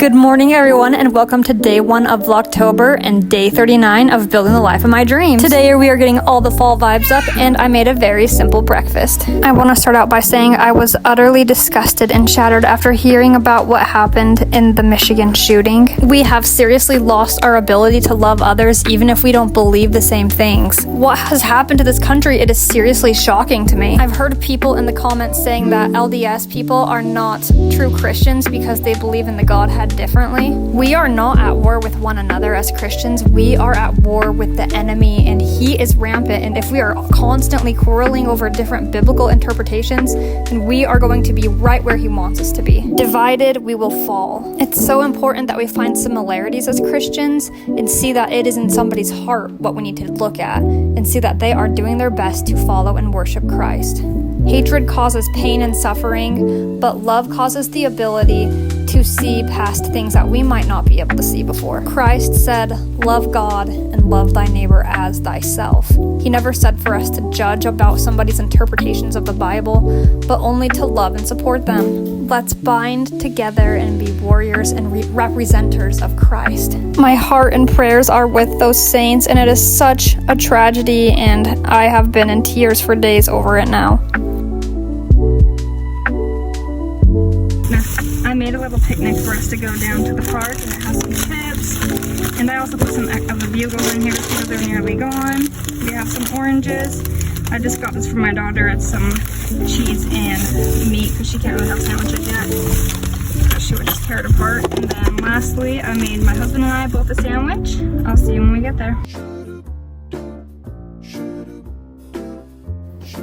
Good morning, everyone, and welcome to day 1 of Vlogtober and day 39 of building the life of my dreams. Today we are getting all the fall vibes up, and I made a very simple breakfast. I want to start out by saying I was utterly disgusted and shattered after hearing about what happened in the Michigan shooting. We have seriously lost our ability to love others even if we don't believe the same things. What has happened to this country? It is seriously shocking to me. I've heard people in the comments saying that LDS people are not true Christians because they believe in the Godhead differently. We are not at war with one another as Christians. We are at war with the enemy, and he is rampant. And if we are constantly quarreling over different biblical interpretations, then we are going to be right where he wants us to be. Divided, we will fall. It's so important that we find similarities as Christians and see that it is in somebody's heart what we need to look at, and see that they are doing their best to follow and worship Christ. Hatred causes pain and suffering, but love causes the ability to see past things that we might not be able to see before. Christ said, "Love God and love thy neighbor as thyself." He never said for us to judge about somebody's interpretations of the Bible, but only to love and support them. Let's bind together and be warriors and representers of Christ. My heart and prayers are with those saints, and it is such a tragedy, and I have been in tears for days over it now. I made a little picnic for us to go down to the park, and it has some chips, and I also put some of the bugles in here because they're nearly gone. We have some oranges. I just got this for my daughter. It's some cheese and meat because she can't really have sandwiches yet, so she would just tear it apart. And then lastly, I made my husband and I both a sandwich. I'll see you when we get there.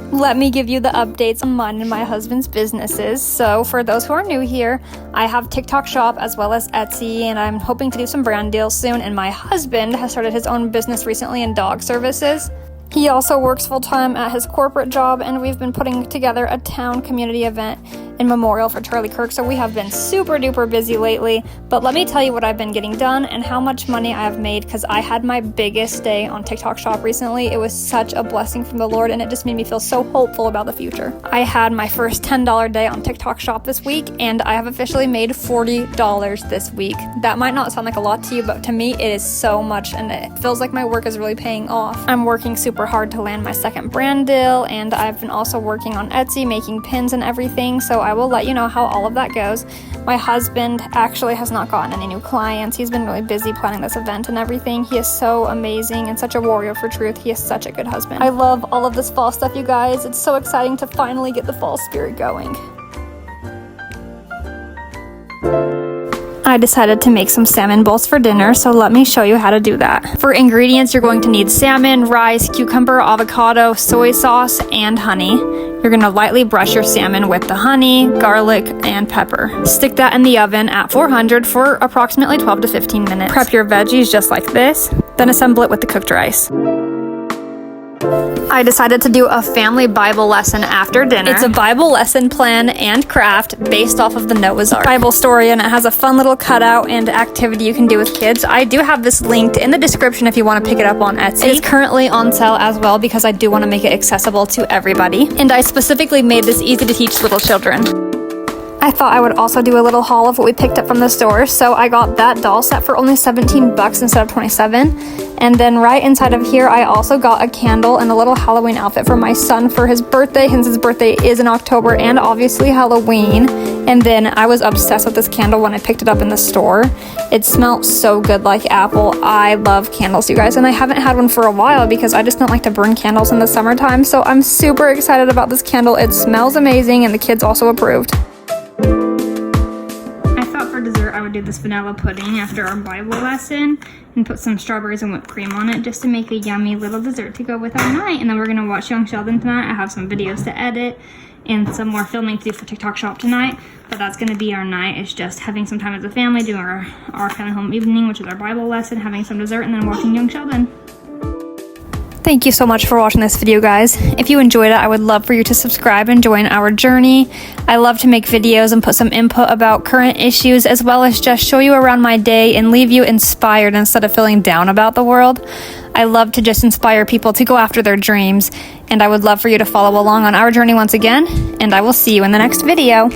Let me give you the updates on mine and my husband's businesses. So for those who are new here, I have TikTok shop as well as Etsy, and I'm hoping to do some brand deals soon. And my husband has started his own business recently in dog services. He also works full-time at his corporate job, and we've been putting together a town community event in memorial for Charlie Kirk, so we have been super duper busy lately. But let me tell you what I've been getting done and how much money I have made, because I had my biggest day on TikTok shop recently. It was such a blessing from the Lord, and it just made me feel so hopeful about the future. I had my first $10 day on TikTok shop this week, and I have officially made $40 this week. That might not sound like a lot to you, but to me it is so much, and it feels like my work is really paying off. I'm working super hard to land my second brand deal, and I've been also working on Etsy, making pins and everything, so I will let you know how all of that goes. My husband actually has not gotten any new clients. He's been really busy planning this event and everything. He is so amazing and such a warrior for truth. He is such a good husband. I love all of this fall stuff, you guys. It's so exciting to finally get the fall spirit going. I decided to make some salmon bowls for dinner, so let me show you how to do that. For ingredients, you're going to need salmon, rice, cucumber, avocado, soy sauce, and honey. You're going to lightly brush your salmon with the honey, garlic, and pepper. Stick that in the oven at 400 for approximately 12 to 15 minutes. Prep your veggies just like this, then assemble it with the cooked rice. I decided to do a family Bible lesson after dinner. It's a Bible lesson plan and craft based off of the Noah's Ark Bible story, and it has a fun little cutout and activity you can do with kids. I do have this linked in the description if you want to pick it up on Etsy. It is currently on sale as well because I do want to make it accessible to everybody, and I specifically made this easy to teach little children. I thought I would also do a little haul of what we picked up from the store, so I got that doll set for only $17 instead of $27. And then right inside of here, I also got a candle and a little Halloween outfit for my son for his birthday, since his birthday is in October and obviously Halloween. And then I was obsessed with this candle when I picked it up in the store. It smelled so good, like apple. I love candles, you guys, and I haven't had one for a while because I just don't like to burn candles in the summertime. So I'm super excited about this candle. It smells amazing, and the kids also approved. For dessert, I would do this vanilla pudding after our Bible lesson and put some strawberries and whipped cream on it just to make a yummy little dessert to go with our night. And then we're going to watch Young Sheldon tonight. I have some videos to edit and some more filming to do for TikTok shop tonight, but that's going to be our night. It's just having some time as a family, doing our family home evening, which is our Bible lesson, having some dessert, and then watching Young Sheldon. Thank you so much for watching this video, guys. If you enjoyed it, I would love for you to subscribe and join our journey. I love to make videos and put some input about current issues, as well as just show you around my day and leave you inspired instead of feeling down about the world. I love to just inspire people to go after their dreams, and I would love for you to follow along on our journey once again, and I will see you in the next video.